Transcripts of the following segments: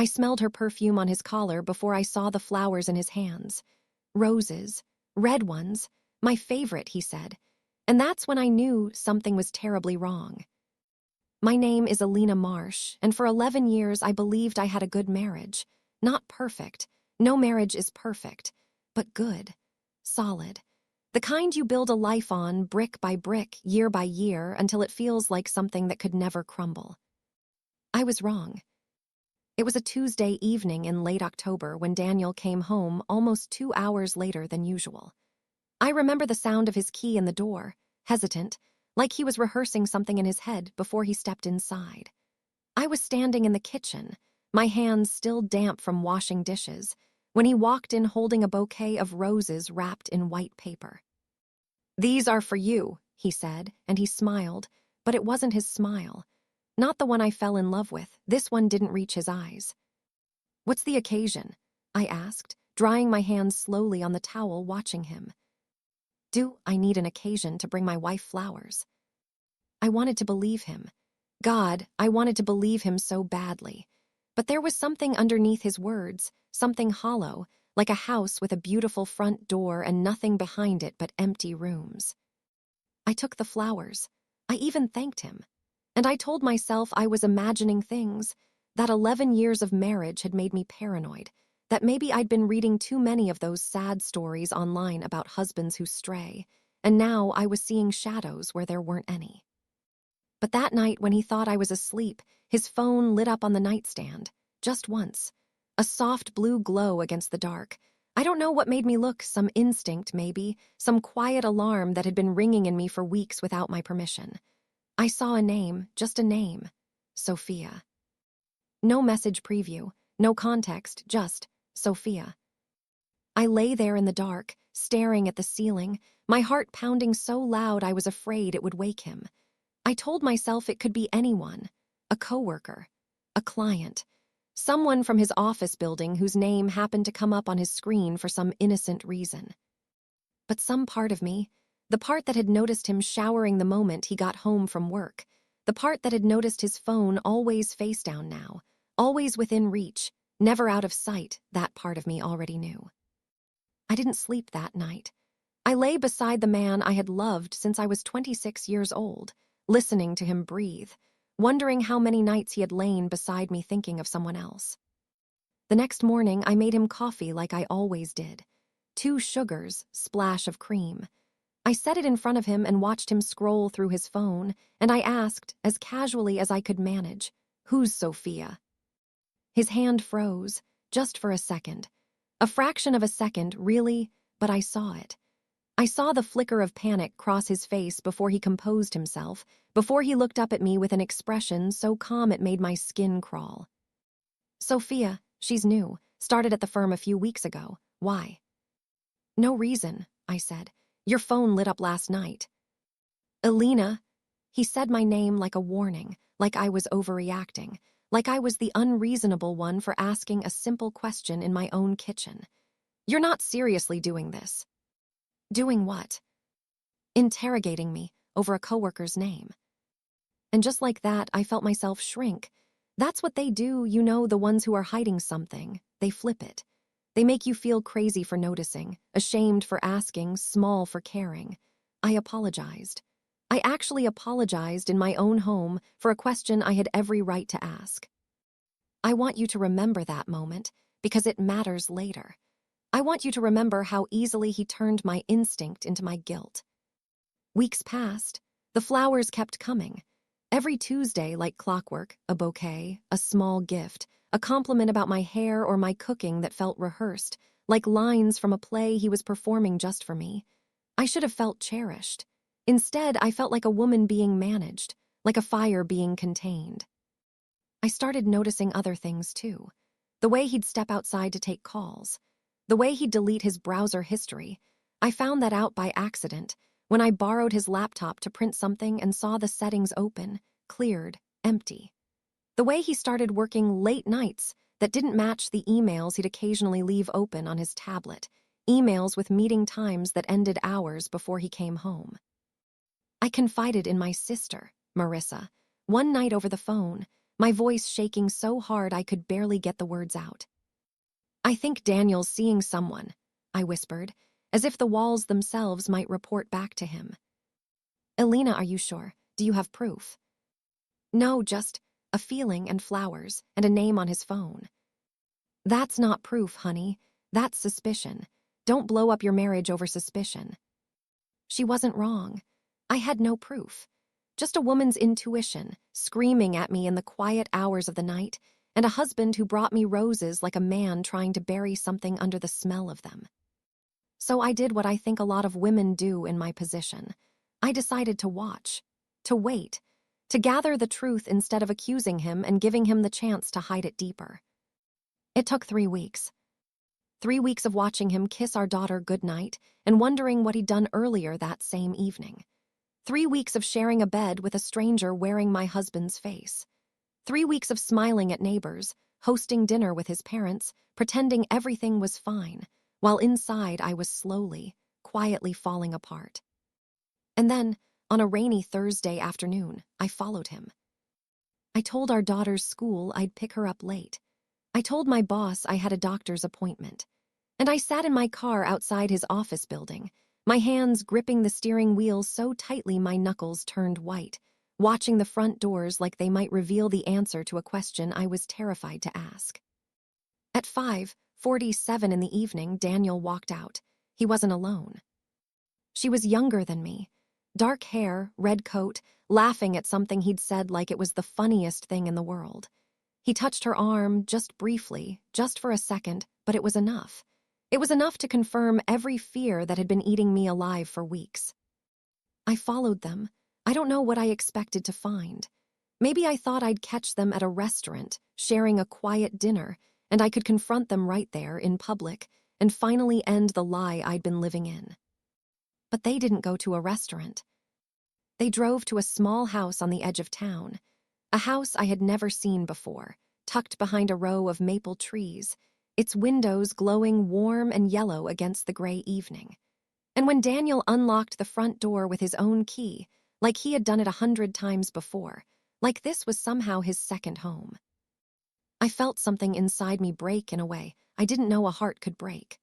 smelled her perfume on his collar before I saw the flowers in his hands. Roses, red ones, my favorite, he said. And that's when I knew something was terribly wrong. My name is Alina Marsh, and for 11 years I believed I had a good marriage. Not perfect. No marriage is perfect. But good. Solid. The kind you build a life on, brick by brick, year by year, until it feels like something that could never crumble. I was wrong. It was a Tuesday evening in late October when Daniel came home almost 2 hours later than usual. I remember the sound of his key in the door, hesitant, like he was rehearsing something in his head before he stepped inside. I was standing in the kitchen, my hands still damp from washing dishes, when he walked in holding a bouquet of roses wrapped in white paper. "These are for you," he said, and he smiled, but it wasn't his smile. Not the one I fell in love with. This one didn't reach his eyes. "What's the occasion?" I asked, drying my hands slowly on the towel, watching him. Do I need an occasion to bring my wife flowers? I wanted to believe him. God, I wanted to believe him so badly. But there was something underneath his words, something hollow, like a house with a beautiful front door and nothing behind it but empty rooms. I took the flowers. I even thanked him. And I told myself I was imagining things, that 11 years of marriage had made me paranoid, that maybe I'd been reading too many of those sad stories online about husbands who stray, and now I was seeing shadows where there weren't any. But that night when he thought I was asleep, his phone lit up on the nightstand, just once. A soft blue glow against the dark. I don't know what made me look, some instinct maybe, some quiet alarm that had been ringing in me for weeks without my permission. I saw a name, just a name. Sophia. No message preview, no context, just Sophia. I lay there in the dark, staring at the ceiling, my heart pounding so loud I was afraid it would wake him. I told myself it could be anyone, a coworker, a client, someone from his office building whose name happened to come up on his screen for some innocent reason. But some part of me, the part that had noticed him showering the moment he got home from work, the part that had noticed his phone always face down now, always within reach, never out of sight, that part of me already knew. I didn't sleep that night. I lay beside the man I had loved since I was 26 years old, listening to him breathe, wondering how many nights he had lain beside me thinking of someone else. The next morning, I made him coffee like I always did. 2 sugars, splash of cream. I set it in front of him and watched him scroll through his phone, and I asked, as casually as I could manage, "Who's Sophia?" His hand froze, just for a second. A fraction of a second, really, but I saw it. I saw the flicker of panic cross his face before he composed himself, before he looked up at me with an expression so calm it made my skin crawl. "Sophia, she's new, started at the firm a few weeks ago. Why?" "No reason," I said. "Your phone lit up last night." "Alina." He said my name like a warning, like I was overreacting, like I was the unreasonable one for asking a simple question in my own kitchen. "You're not seriously doing this." "Doing what?" "Interrogating me over a coworker's name." And just like that, I felt myself shrink. That's what they do, you know, the ones who are hiding something. They flip it. They make you feel crazy for noticing, ashamed for asking, small for caring. I apologized. I actually apologized in my own home for a question I had every right to ask. I want you to remember that moment, because it matters later. I want you to remember how easily he turned my instinct into my guilt. Weeks passed. The flowers kept coming. Every Tuesday, like clockwork, a bouquet, a small gift, a compliment about my hair or my cooking that felt rehearsed, like lines from a play he was performing just for me. I should have felt cherished. Instead, I felt like a woman being managed, like a fire being contained. I started noticing other things, too. The way he'd step outside to take calls. The way he'd delete his browser history. I found that out by accident, when I borrowed his laptop to print something and saw the settings open, cleared, empty. The way he started working late nights that didn't match the emails he'd occasionally leave open on his tablet, emails with meeting times that ended hours before he came home. I confided in my sister, Marissa, one night over the phone, my voice shaking so hard I could barely get the words out. "I think Daniel's seeing someone," I whispered, as if the walls themselves might report back to him. "Elena, are you sure? Do you have proof?" "No, just a feeling and flowers and a name on his phone." "That's not proof, honey. That's suspicion. Don't blow up your marriage over suspicion." She wasn't wrong. I had no proof. Just a woman's intuition, screaming at me in the quiet hours of the night, and a husband who brought me roses like a man trying to bury something under the smell of them. So I did what I think a lot of women do in my position. I decided to watch, to wait, to gather the truth instead of accusing him and giving him the chance to hide it deeper. It took 3 weeks. 3 weeks of watching him kiss our daughter goodnight and wondering what he'd done earlier that same evening. 3 weeks of sharing a bed with a stranger wearing my husband's face. 3 weeks of smiling at neighbors, hosting dinner with his parents, pretending everything was fine, while inside I was slowly, quietly falling apart. And then, on a rainy Thursday afternoon, I followed him. I told our daughter's school I'd pick her up late. I told my boss I had a doctor's appointment. And I sat in my car outside his office building, my hands gripping the steering wheel so tightly my knuckles turned white, watching the front doors like they might reveal the answer to a question I was terrified to ask. At 5:47 in the evening, Daniel walked out. He wasn't alone. She was younger than me. Dark hair, red coat, laughing at something he'd said like it was the funniest thing in the world. He touched her arm, just briefly, just for a second, but it was enough. It was enough to confirm every fear that had been eating me alive for weeks. I followed them. I don't know what I expected to find. Maybe I thought I'd catch them at a restaurant, sharing a quiet dinner, and I could confront them right there, in public, and finally end the lie I'd been living in. But they didn't go to a restaurant. They drove to a small house on the edge of town, a house I had never seen before, tucked behind a row of maple trees, its windows glowing warm and yellow against the gray evening. And when Daniel unlocked the front door with his own key, like he had done it 100 times before, like this was somehow his second home, I felt something inside me break in a way I didn't know a heart could break.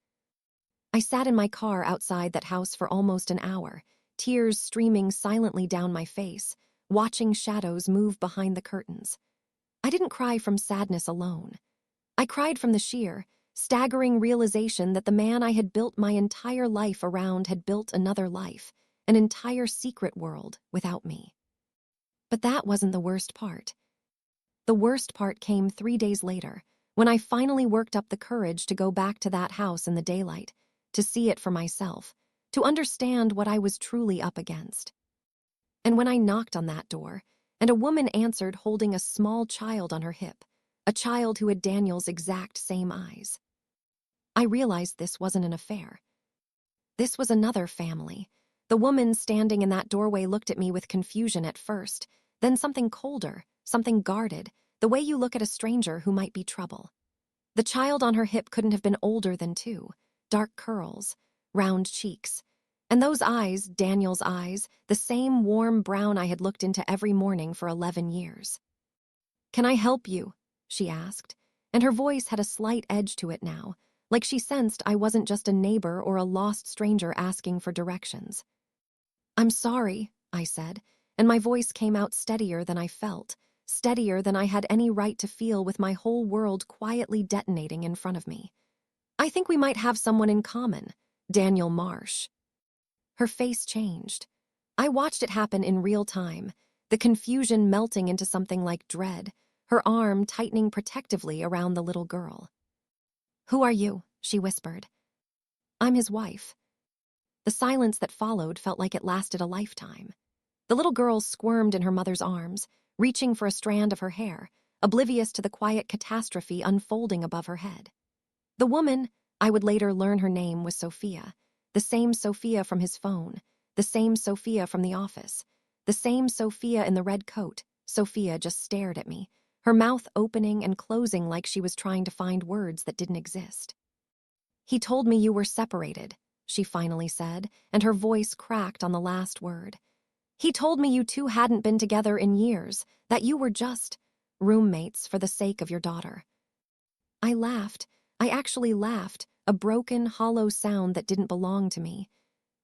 I sat in my car outside that house for almost an hour, tears streaming silently down my face, watching shadows move behind the curtains. I didn't cry from sadness alone. I cried from the sheer, staggering realization that the man I had built my entire life around had built another life, an entire secret world without me. But that wasn't the worst part. The worst part came 3 days later, when I finally worked up the courage to go back to that house in the daylight, to see it for myself, to understand what I was truly up against. And when I knocked on that door, and a woman answered holding a small child on her hip, a child who had Daniel's exact same eyes, I realized this wasn't an affair. This was another family. The woman standing in that doorway looked at me with confusion at first, then something colder, something guarded, the way you look at a stranger who might be trouble. The child on her hip couldn't have been older than 2, dark curls, round cheeks, and those eyes, Daniel's eyes, the same warm brown I had looked into every morning for 11 years. "Can I help you?" she asked, and her voice had a slight edge to it now, like she sensed I wasn't just a neighbor or a lost stranger asking for directions. "I'm sorry," I said, and my voice came out steadier than I felt, steadier than I had any right to feel with my whole world quietly detonating in front of me. "I think we might have someone in common, Daniel Marsh." Her face changed. I watched it happen in real time, the confusion melting into something like dread, her arm tightening protectively around the little girl. "Who are you?" she whispered. "I'm his wife." The silence that followed felt like it lasted a lifetime. The little girl squirmed in her mother's arms, reaching for a strand of her hair, oblivious to the quiet catastrophe unfolding above her head. The woman, I would later learn her name, was Sophia, the same Sophia from his phone, the same Sophia from the office, the same Sophia in the red coat. Sophia just stared at me, her mouth opening and closing like she was trying to find words that didn't exist. "He told me you were separated," she finally said, and her voice cracked on the last word. "He told me you two hadn't been together in years, that you were just roommates for the sake of your daughter." I laughed. I actually laughed, a broken, hollow sound that didn't belong to me.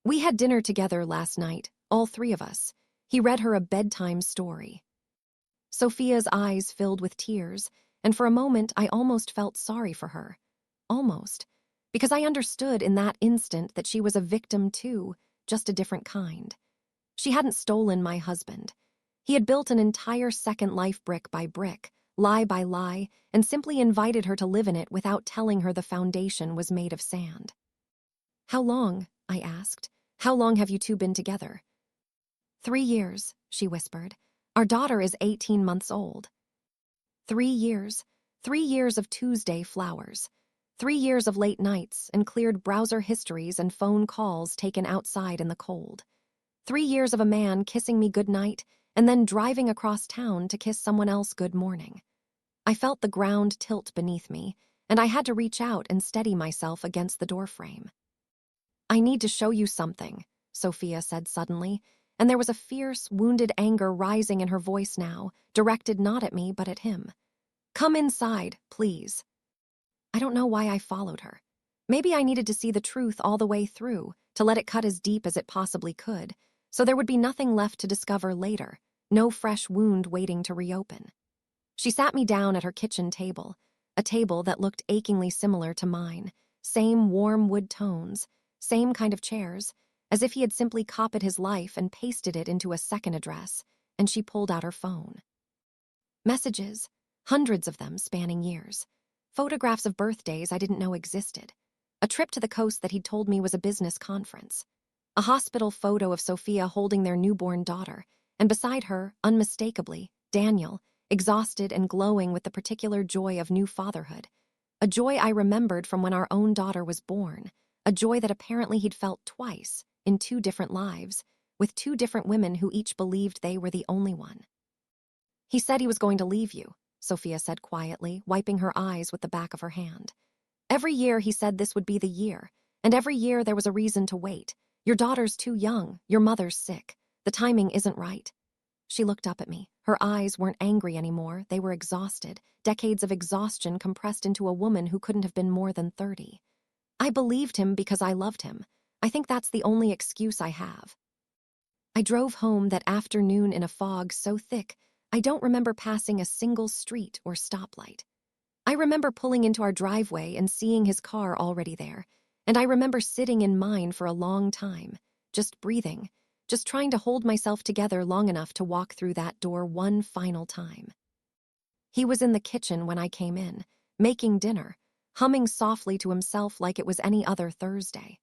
"We had dinner together last night, all three of us." He read her a bedtime story. Sophia's eyes filled with tears, and for a moment I almost felt sorry for her. Almost. Because I understood in that instant that she was a victim too, just a different kind. She hadn't stolen my husband. He had built an entire second life brick by brick, lie by lie, and simply invited her to live in it without telling her the foundation was made of sand. "How long?" I asked. "How long have you two been together?" 3 years, she whispered. "Our daughter is 18 months old." 3 years. 3 years of Tuesday flowers. 3 years of late nights and cleared browser histories and phone calls taken outside in the cold. 3 years of a man kissing me goodnight and then driving across town to kiss someone else good morning. I felt the ground tilt beneath me, and I had to reach out and steady myself against the doorframe. "I need to show you something," Sophia said suddenly, and there was a fierce, wounded anger rising in her voice now, directed not at me but at him. "Come inside, please." I don't know why I followed her. Maybe I needed to see the truth all the way through, to let it cut as deep as it possibly could, so there would be nothing left to discover later, no fresh wound waiting to reopen. She sat me down at her kitchen table, a table that looked achingly similar to mine, same warm wood tones, same kind of chairs, as if he had simply copied his life and pasted it into a second address, and she pulled out her phone. Messages, hundreds of them spanning years. Photographs of birthdays I didn't know existed. A trip to the coast that he'd told me was a business conference. A hospital photo of Sophia holding their newborn daughter, and beside her, unmistakably, Daniel, exhausted and glowing with the particular joy of new fatherhood. A joy I remembered from when our own daughter was born, a joy that apparently he'd felt twice, in 2 different lives, with 2 different women who each believed they were the only one. "He said he was going to leave you," Sophia said quietly, wiping her eyes with the back of her hand. "Every year he said this would be the year, and every year there was a reason to wait. Your daughter's too young, your mother's sick. The timing isn't right." She looked up at me. Her eyes weren't angry anymore, they were exhausted, decades of exhaustion compressed into a woman who couldn't have been more than 30. "I believed him because I loved him. I think that's the only excuse I have." I drove home that afternoon in a fog so thick, I don't remember passing a single street or stoplight. I remember pulling into our driveway and seeing his car already there, and I remember sitting in mine for a long time, just breathing, just trying to hold myself together long enough to walk through that door one final time. He was in the kitchen when I came in, making dinner, humming softly to himself like it was any other Thursday.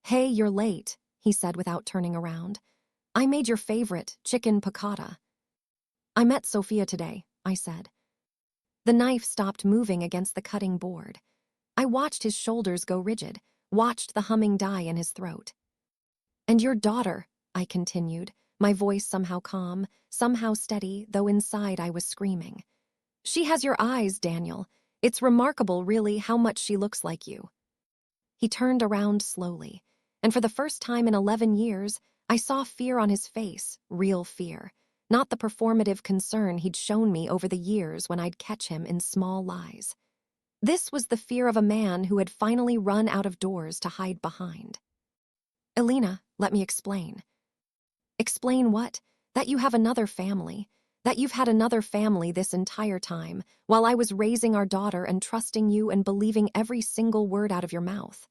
"Hey, you're late," he said without turning around. "I made your favorite, chicken piccata." "I met Sophia today," I said. The knife stopped moving against the cutting board. I watched his shoulders go rigid, watched the humming die in his throat. "And your daughter," I continued, my voice somehow calm, somehow steady, though inside I was screaming. "She has your eyes, Daniel. It's remarkable, really, how much she looks like you." He turned around slowly, and for the first time in 11 years, I saw fear on his face, real fear, not the performative concern he'd shown me over the years when I'd catch him in small lies. This was the fear of a man who had finally run out of doors to hide behind. "Elena, let me explain." "Explain what? That you have another family. That you've had another family this entire time, while I was raising our daughter and trusting you and believing every single word out of your mouth."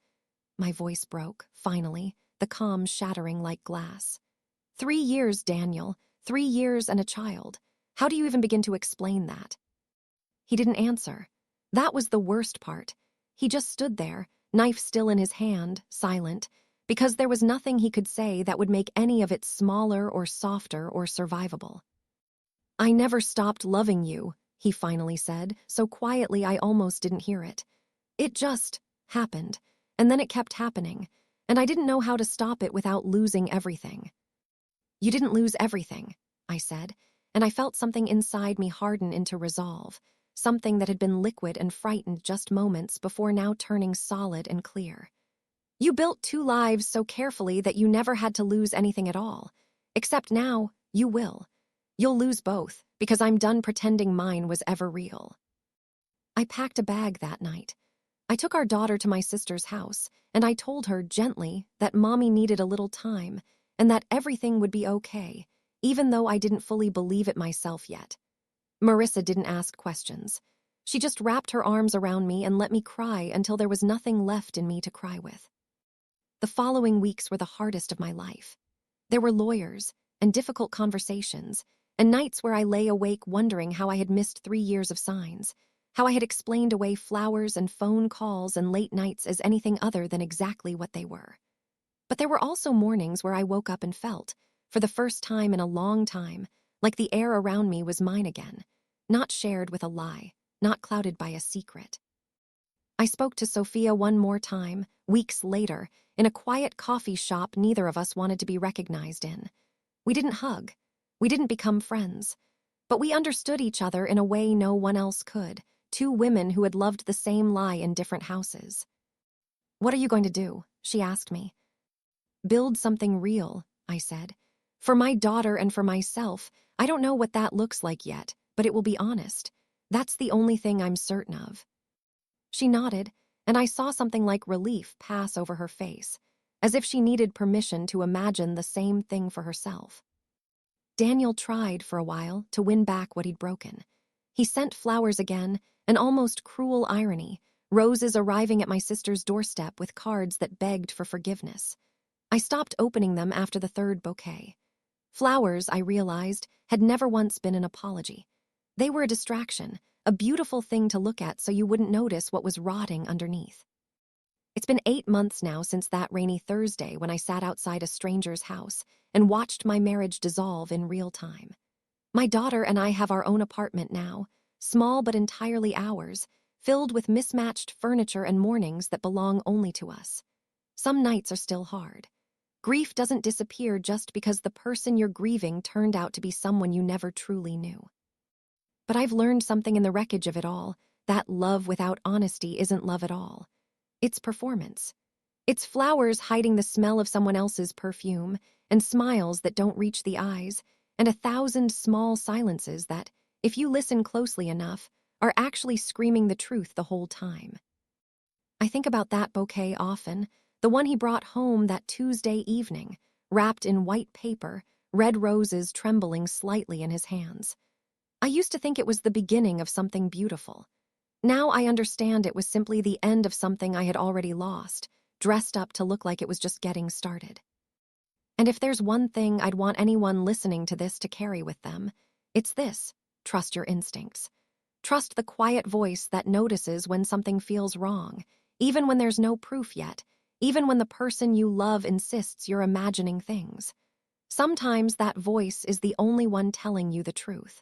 My voice broke, finally, the calm shattering like glass. 3 years, Daniel. 3 years and a child. How do you even begin to explain that? He didn't answer. That was the worst part. He just stood there, knife still in his hand, silent, because there was nothing he could say that would make any of it smaller or softer or survivable. "I never stopped loving you," he finally said, so quietly I almost didn't hear it. "It just happened, and then it kept happening, and I didn't know how to stop it without losing everything." "You didn't lose everything," I said, and I felt something inside me harden into resolve, something that had been liquid and frightened just moments before now turning solid and clear. "You built 2 lives so carefully that you never had to lose anything at all. Except now, you will. You'll lose both, because I'm done pretending mine was ever real. I packed a bag that night. I took our daughter to my sister's house, and I told her gently that Mommy needed a little time and that everything would be okay, even though I didn't fully believe it myself yet. Marissa didn't ask questions. She just wrapped her arms around me and let me cry until there was nothing left in me to cry with. The following weeks were the hardest of my life. There were lawyers and difficult conversations, and nights where I lay awake wondering how I had missed 3 years of signs, how I had explained away flowers and phone calls and late nights as anything other than exactly what they were. But there were also mornings where I woke up and felt, for the first time in a long time, like the air around me was mine again, not shared with a lie, not clouded by a secret. I spoke to Sophia one more time, weeks later, in a quiet coffee shop neither of us wanted to be recognized in. We didn't hug. We didn't become friends. But we understood each other in a way no one else could, two women who had loved the same lie in different houses. "What are you going to do?" she asked me. "Build something real," I said. "For my daughter and for myself, I don't know what that looks like yet, but it will be honest. That's the only thing I'm certain of." She nodded, and I saw something like relief pass over her face, as if she needed permission to imagine the same thing for herself. Daniel tried, for a while, to win back what he'd broken. He sent flowers again, an almost cruel irony, roses arriving at my sister's doorstep with cards that begged for forgiveness. I stopped opening them after the third bouquet. Flowers, I realized, had never once been an apology. They were a distraction, a beautiful thing to look at so you wouldn't notice what was rotting underneath. It's been 8 months now since that rainy Thursday when I sat outside a stranger's house and watched my marriage dissolve in real time. My daughter and I have our own apartment now, small but entirely ours, filled with mismatched furniture and mornings that belong only to us. Some nights are still hard. Grief doesn't disappear just because the person you're grieving turned out to be someone you never truly knew. But I've learned something in the wreckage of it all, that love without honesty isn't love at all. It's performance. It's flowers hiding the smell of someone else's perfume, and smiles that don't reach the eyes, and 1,000 small silences that, if you listen closely enough, are actually screaming the truth the whole time. I think about that bouquet often, the one he brought home that Tuesday evening, wrapped in white paper, red roses trembling slightly in his hands. I used to think it was the beginning of something beautiful. Now I understand it was simply the end of something I had already lost, dressed up to look like it was just getting started. And if there's one thing I'd want anyone listening to this to carry with them, it's this: trust your instincts. Trust the quiet voice that notices when something feels wrong, even when there's no proof yet, even when the person you love insists you're imagining things. Sometimes that voice is the only one telling you the truth.